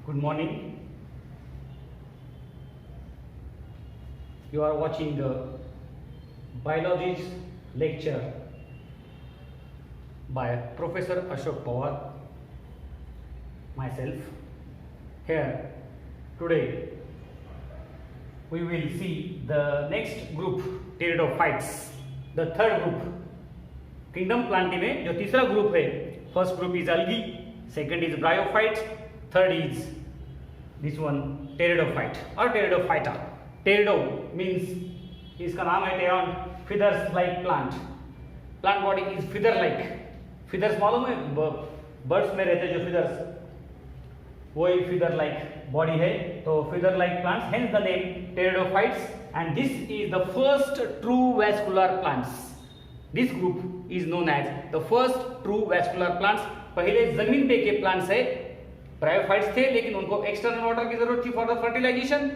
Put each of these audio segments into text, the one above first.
Good morning. You are watching the biology lecture by Professor Ashok Pawar, myself. Here today we will see the next group, pteridophytes, the third group. Kingdom Plantae में जो तीसरा group है, first group is algae, second is bryophytes, third is this one pteridophyte or pteridophyta. Pterido means इसका नाम है pteron, feathers like plant. Plant body is feather like. Feathers मालूम है, birds में रहते जो feathers, वही feather like body है. तो feather like plants, hence the name pteridophytes, and this is the first true vascular plants. This group is known as the first true vascular plants. पहले जमीन पे के प्लांट्स है, ब्रायोफाइट्स थे, लेकिन उनको एक्सटर्नल वाटर की जरूरत थी फॉर द फर्टिलाइजेशन.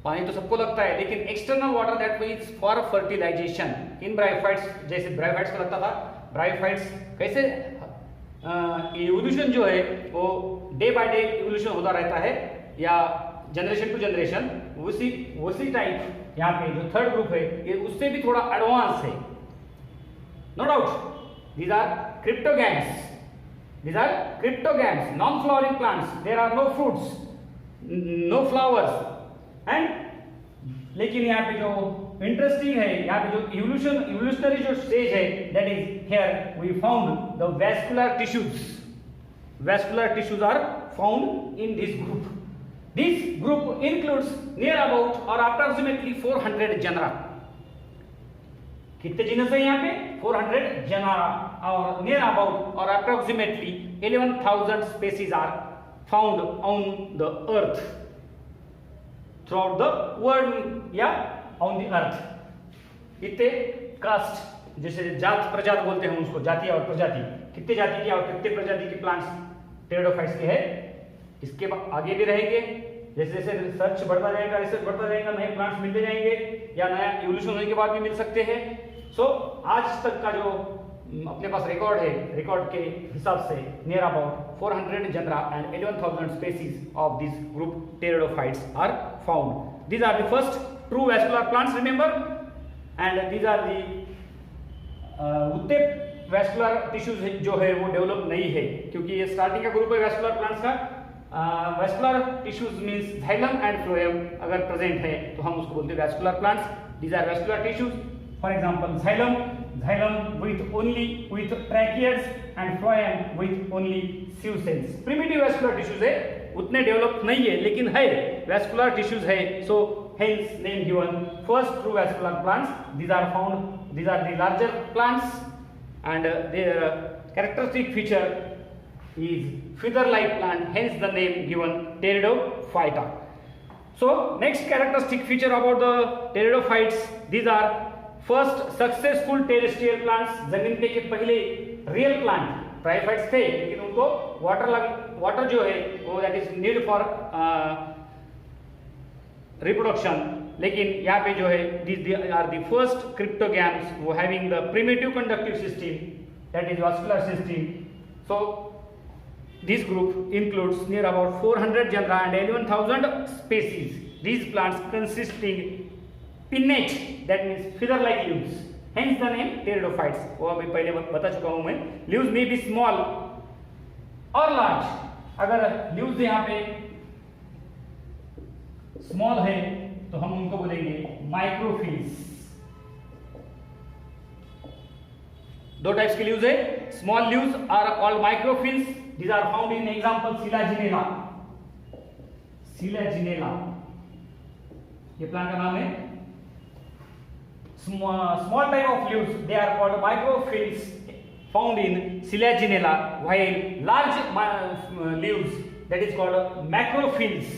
पानी तो सबको लगता है, लेकिन external water that means for fertilization. In bryophytes, जैसे ब्रायोफाइट्स को लगता था, ब्रायोफाइट्स कैसे इवोल्यूशन जो है वो डे बाय डे इवोल्यूशन होता रहता है या जनरेशन टू जनरेशन, उसी टाइप यहाँ पे जो थर्ड ग्रुप है ये उससे भी थोड़ा एडवांस है. No doubt, these are cryptogams. These are cryptogams, non-flowering plants. There are no fruits, no flowers. And लेकिन यहाँ पे जो इंटरेस्टिंग है, यहाँ पे जो evolutionary जो स्टेज है, that is here we found the vascular tissues. Vascular tissues are found in this group. This group includes near about or approximately 400 genera. कितने जीनस है यहाँ पे? 400 genera और near about or approximately 11,000 species are found on the earth throughout the world या on the earth. कितने cast, जैसे जात प्रजात बोलते हैं उसको, जाति और प्रजाति, कितने जाति की और कितने प्रजाति के प्लांट्स टेरिडोफाइट्स के है. इसके आगे भी रहेंगे, जैसे जैसे रिसर्च बढ़ता जाएगा, रिसर्च बढ़ता जाएगा, नए प्लांट्स मिलते जाएंगे या नया इवोल्यूशन होने के बाद भी मिल सकते हैं. सो आज तक का जो अपने पास रिकॉर्ड है, रिकॉर्ड के हिसाब से near about 400 genera and 11,000 species of this group pteridophytes are found. These are the first true vascular plants, remember, and these are the उतने vascular tissues जो है वो डेवलप नहीं है, क्योंकि ये स्टार्टिंग का ग्रुप है vascular plants का. vascular tissues means xylem and phloem अगर प्रेजेंट है तो हम उसको बोलते हैं vascular plants. These are vascular tissues. For example, xylem with tracheids and phloem with only sieve cells. Primitive vascular tissues है, उतने डेवलप नहीं है, लेकिन है vascular tissues है. So hence name given first true vascular plants. These are the larger plants, and their characteristic feature is feather-like plant. Hence the name given pteridophyta. So next characteristic feature about the pteridophytes, these are first successful terrestrial plants. जमीन पे के पहले real plant bryophytes थे, लेकिन उनको water जो है वो that is need for reproduction. लेकिन यहाँ पे जो है these are the first cryptogams who having the primitive conductive system, that is vascular system. So this group includes near about 400 genera and 11,000 species. These plants consisting pinnate, that means feather like leaves, hence the name pteridophytes. वो अभी पहले बता चुका हूं मैं. leaves may be small or large. अगर leaves यहाँ पे small है तो हम उनको बोलेंगे माइक्रोफिल्स. दो टाइप्स के leaves है. small leaves are called microphiles. These are found in example Silaginella. Silaginella ये प्लांट का नाम है. Small type of leaves, they are called microphiles, found in Silaginella, while large leaves, that is called macrophiles.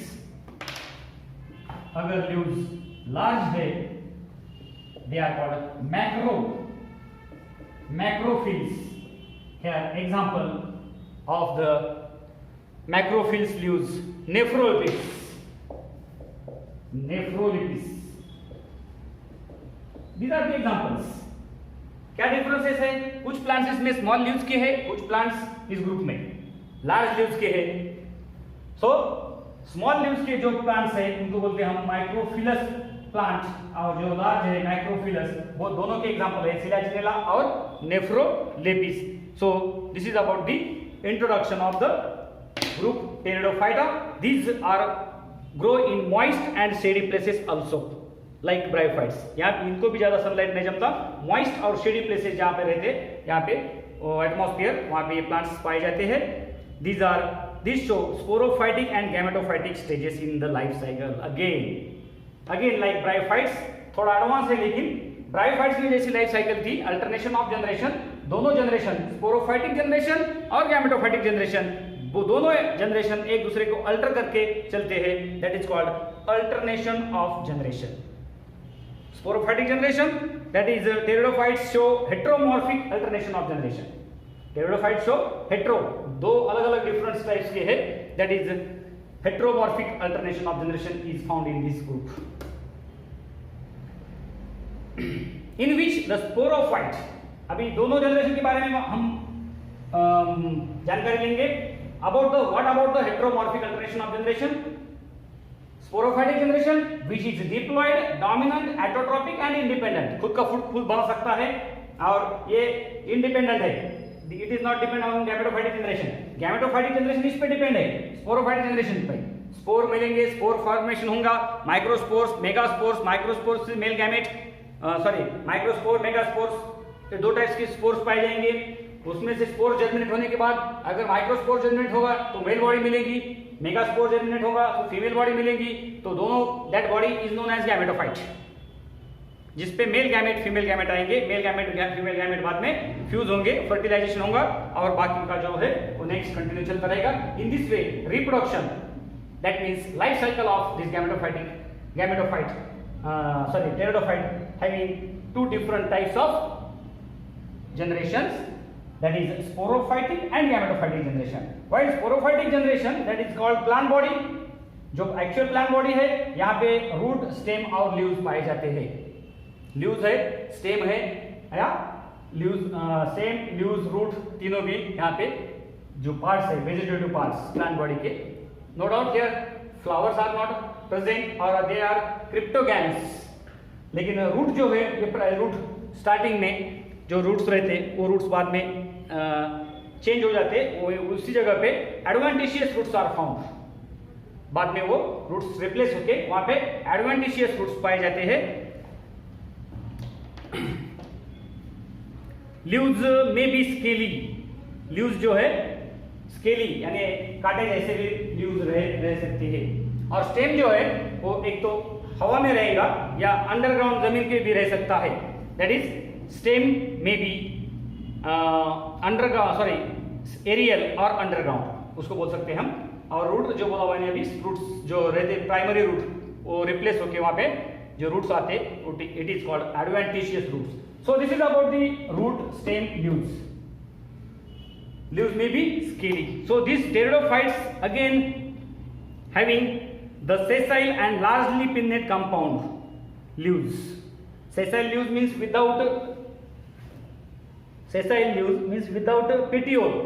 अगर leaves large है, they are called macrophiles. Here example of the macrophiles leaves, Nephrolepis. These are the examples. क्या differences है? कुछ plants इसमें small leaves के हैं, कुछ plants इस ग्रुप में लार्ज लीव्स के हैं. सो स्मॉल लीव्स के जो प्लांट्स है उनको बोलते हैं हम माइक्रोफिलस प्लांट, और जो लार्ज है माइक्रोफिलस, वो दोनों के एग्जांपल है सिलाजिनेला और nephrolepis. So this is about the introduction of the group Pteridophyta. These are grow in moist and shady places also like bryophytes. यहाँ इनको भी ज्यादा सनलाइट नहीं जमता, moist और shady places जहाँ पे रहते, यहाँ पे एटमॉस्फेयर, वहाँ पे ये प्लांट्स पाए जाते हैं. These show sporophytic and gametophytic stages in the life cycle. Again like bryophytes थोड़ा एडवांस है, लेकिन bryophytes में जैसी लाइफ साइकिल थी, अल्टरनेशन ऑफ जनरेशन, दोनों जनरेशन स्पोरोफाइटिक जनरेशन और गैमेटोफाइटिक जनरेशन, वो दोनों जनरेशन एक दूसरे को अल्टर करके चलते हैं. That is called alternation of generation. Sporophytic generation, that is pteridophytes show heteromorphic alternation of generation. Pteridophytes show hetero, दो अलग अलग डिफरेंट टाइप्स के हैं. That is heteromorphic alternation of generation is found in this group. In which the sporophyte, अभी दोनों generation के बारे में हम जानकारी लेंगे. What about the heteromorphic alternation of generation? Sporophytic generation which is diploid, dominant, autotrophic and independent. खुद का खुद बना सकता है और ये independent है. It is not depend on gametophytic generation. Gametophytic generation इस पे डिपेंड है, sporophytic generation पे. स्पोर मिलेंगे, स्पोर फॉर्मेशन होगा, माइक्रोस्पोर्स, मेगास्पोर्स, माइक्रोस्पोर्स से मेल गैमेट, माइक्रोस्पोर, मेगास्पोर्स, दो टाइप्स के स्पोर्स पाए जाएंगे. उसमें से स्पोर जर्मिनेट होने के बाद अगर माइक्रोस्पोर जर्मिनेट होगा तो मेल बॉडी मिलेगी, मेगास्पोर जर्मिनेट होगा तो फीमेल बॉडी मिलेगी. तो दोनों that body is known as gametophyte, जिसपे मेल गैमेट फीमेल गैमेट आएंगे. मेल गैमेट फीमेल गैमेट बाद में फ्यूज होंगे, फर्टिलाइजेशन होगा और बाकी का जो है वो नेक्स्ट कंटिन्यू चलता रहेगा. In this way reproduction, that means life cycle of this gametophyte pteridophyte having two different types of generations, that is sporophytic and gametophytic generation. While sporophytic generation, that is called plant body, जो actual plant body है, यहाँ पे root, stem और leaves पाए जाते हैं. Leaves है, stem है, या लीव्स, स्टेम, लीव्स, रूट तीनों भी यहाँ पे जो पार्ट्स है, वेजिटेटिव पार्ट्स प्लांट बॉडी के. No doubt here flowers are not present और दे आर क्रिप्टोगैम्स. लेकिन रूट जो है, ये रूट स्टार्टिंग में जो रूट्स रहते हैं वो रूट्स बाद में चेंज हो जाते हैं, वो उसी जगह पे एडवेंटिशियस रूट्स आर फाउंड. बाद में वो रूट्स रिप्लेस होके वहां पे एडवेंटिशियस रूट्स पाए जाते हैं. लीव्स में बी स्केली, लीव्स जो है स्केली यानी कांटे जैसे भी लीव्स रह सकती है. और स्टेम जो है वो एक तो हवा में रहेगा या अंडरग्राउंड जमीन पे भी रह सकता है. दैट इज स्टेम में बी अंडरग्राउंड एरियल और अंडरग्राउंड उसको बोल सकते हैं हम. और रूट जो बोला हुआ है अभी, रूट्स जो रहते प्राइमरी रूट वो रिप्लेस होके वहां पे जो रूट्स आते, it is called adventitious roots. So this is about the root, stem, leaves. Leaves में be scaly. So this pteridophytes again having the sessile and largely pinnate compound leaves. Sessile leaves means without petiole,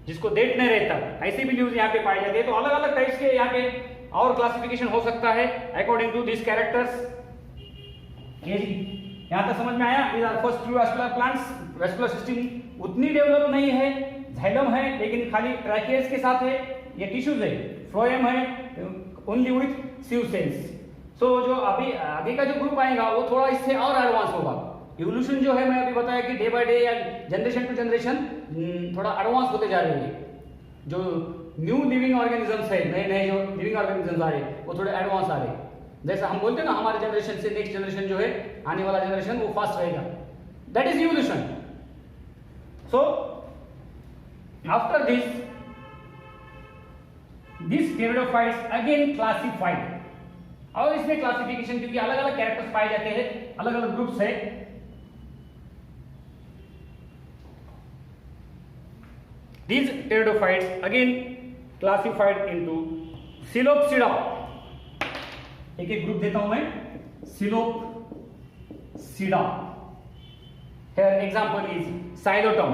जिसको date नहीं रहता, ऐसे भी leaves यहाँ पे पाए जाते हैं. तो अलग अलग टाइप्स के यहाँ पे और क्लासिफिकेशन हो सकता है अकॉर्डिंग टू दिस कैरेक्टर्स. ये जी यहाँ तक समझ में आया. these are first few vascular plants. vascular system उतनी डेवलप नहीं है, जाइलम है लेकिन खाली ट्रैकियस के साथ है. ये टिश्यूज है, फ्लोएम है ओनली विथ सिव सेल्स. सो जो अभी का जो ग्रुप आएगा वो थोड़ा इससे और एडवांस होगा. इवोल्यूशन जो है मैं अभी बताया कि डे बाय डे या जनरेशन टू जनरेशन थोड़ा एडवांस होते जा रहे हैं. जो न्यू लिविंग ऑर्गेनिजम्स है, नए नए जो लिविंग ऑर्गेनिजम्स आ रहे हैं वो थोड़े एडवांस आ रहे हैं. जैसा हम बोलते हैं ना, हमारे जनरेशन से नेक्स्ट जनरेशन जो है आने वाला जनरेशन वो फास्ट रहेगा. That is evolution. So after this pteridophytes again classified. और इसमें क्लासिफिकेशन क्योंकि अलग अलग कैरेक्टर्स पाए जाते हैं, अलग अलग ग्रुप्स है. These pteridophytes again classified into Coelopsida. एक एक ग्रुप देता हूं मैं. Coelopsida. Here example is Xylotom.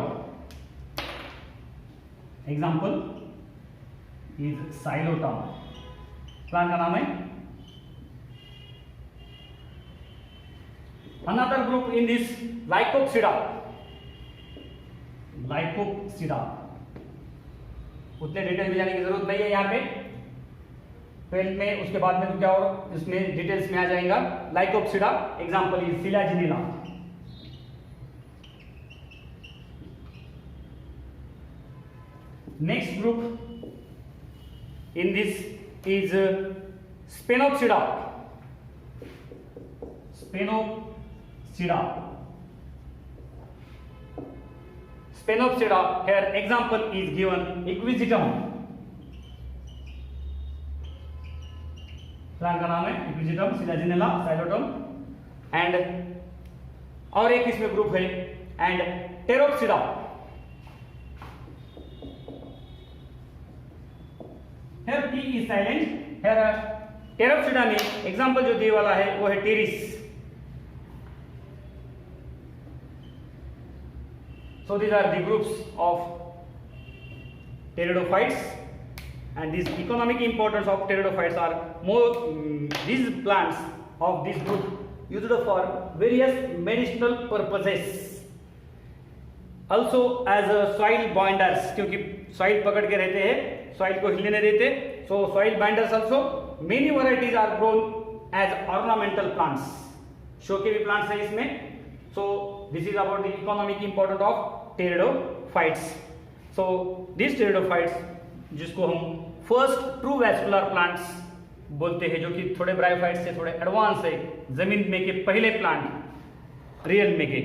Example is psilotum, plant का नाम है। Another group in this lycopsida, lycopsida, उतने डिटेल में जाने की जरूरत नहीं है यहाँ पे 12th में, उसके बाद में तो क्या और इसमें डिटेल्स में आ जाएगा। Lycopsida example is selaginella. Next group in this is sphenopsida, sphenopsida, sphenopsida, here example is given equisetum, plant का नाम है इक्विजिटम, सिलाजिनेला, साइलोटम, एंड और एक इसमें ग्रुप है and Pteropsida, here T is silent, here Pteropsida में एग्जांपल जो दिए वाला है वो है terrace. So these are the groups of pteridophytes, and this economic importance of pteridophytes are more these plants of this group used for various medicinal purposes, also as soil binders, क्योंकि soil पकड़ के रहते हैं, soil को हिलने नहीं देते, so soil binders also many varieties are grown as ornamental plants, show के भी प्लांट्स है इसमें। So this is about the economic importance of pteridophytes. So these pteridophytes जिसको हम फर्स्ट ट्रू वैस्कुलर प्लांट्स बोलते हैं, जो कि थोड़े ब्रायोफाइट्स से थोड़े एडवांस है, जमीन में के पहले प्लांट रियल में के।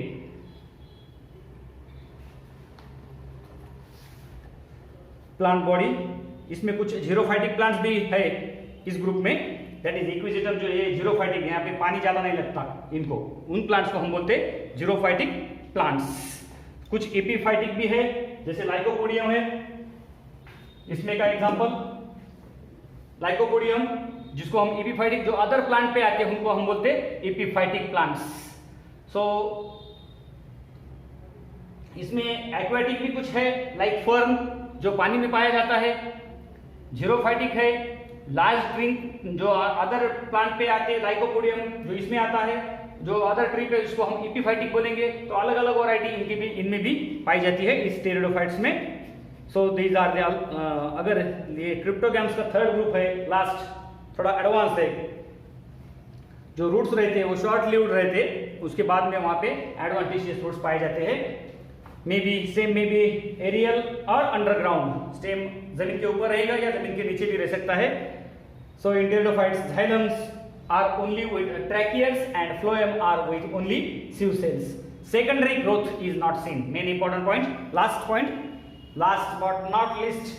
प्लांट बॉडी इसमें कुछ जीरोफाइटिक प्लांट्स भी है इस ग्रुप में, दैट इज इक्विजिटम, जो ये जीरोफाइटिक, यहाँ पे पानी ज्यादा नहीं लगता इनको, उन प्लांट्स को हम बोलते हैं जीरोफाइटिक प्लांट्स। कुछ एपीफाइटिक भी है, जैसे लाइकोपोडियम है, इसमें का एग्जांपल लाइकोपोडियम, जिसको हम एपीफाइटिक, जो अदर प्लांट पे आते हैं उनको हम बोलते हैं एपीफाइटिक प्लांट्स। सो इसमें एक्वाटिक भी कुछ है, लाइक फर्न जो पानी में पाया जाता है, जीरोफाइटिक है, लार्ज ट्री जो अदर प्लांट पे आते हैं, लाइकोपोडियम जो इसमें आता है, जो अदर ट्री पे इसको हम एपीफाइटिक बोलेंगे। तो अलग अलग वैरायटी इनकी भी, इनमें भी पाई जाती है इस टेरिडोफाइट्स में। सो दीज आर द, अगर ये क्रिप्टोगैम्स का थर्ड ग्रुप है, लास्ट थोड़ा एडवांस है, जो रूट्स रहते हैं वो शॉर्ट लिव्ड रहते हैं, उसके बाद में वहां पे एडवांटेजियस रूट्स पाए जाते हैं, may be same, may be aerial और अंडरग्राउंड, सेम जमीन के ऊपर रहेगा या जमीन के नीचे भी रह सकता है। सो इन pteridophytes xylums are only with tracheates and phloem are with only sieve cells. Secondary growth is not seen. Main important point, last but not least,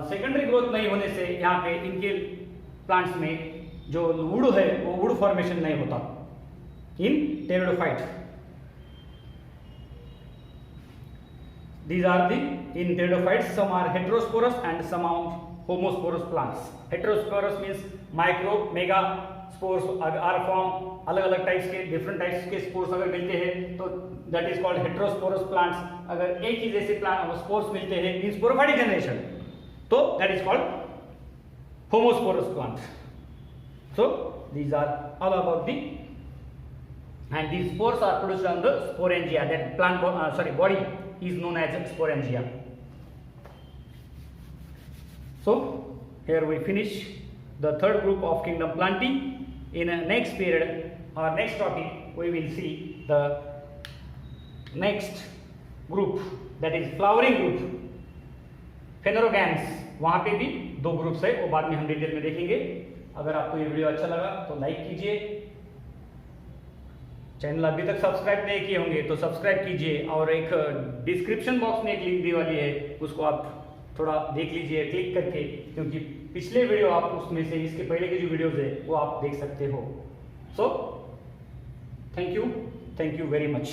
secondary growth नहीं होने से यहाँ पे इनके प्लांट्स में जो वुड है वो वुड फॉर्मेशन नहीं होता इन pteridophyte. These are the in pteridophytes, some are heterosporous and some are homosporous plants. Heterosporous means micro, mega spores are formed, अलग अलग टाइप्स के, डिफरेंट टाइप्स के स्पोर्स अगर मिलते हैं तो that is called heterosporous plants. अगर एक ही जैसे प्लांट स्पोर्स मिलते हैं इन स्पोरोफाइटिक जनरेशन तो that is called homosporous plant. So these are all about the, and these spores are produced on the sporangia, that plant body is known as sporangia. So here we finish the third group of kingdom Plantae. In a next period or next topic we will see the next group, that is flowering group, phanerogams। वहां पे भी दो groups है, वो बाद में हम detail में देखेंगे। अगर आपको ये वीडियो अच्छा लगा तो लाइक कीजिए, चैनल अभी तक सब्सक्राइब नहीं किए होंगे तो सब्सक्राइब कीजिए, और एक डिस्क्रिप्शन बॉक्स में एक लिंक दी वाली है, उसको आप थोड़ा देख लीजिए क्लिक करके, क्योंकि पिछले वीडियो आप उसमें से, इसके पहले के जो वीडियोस है वो आप देख सकते हो। So thank you very much.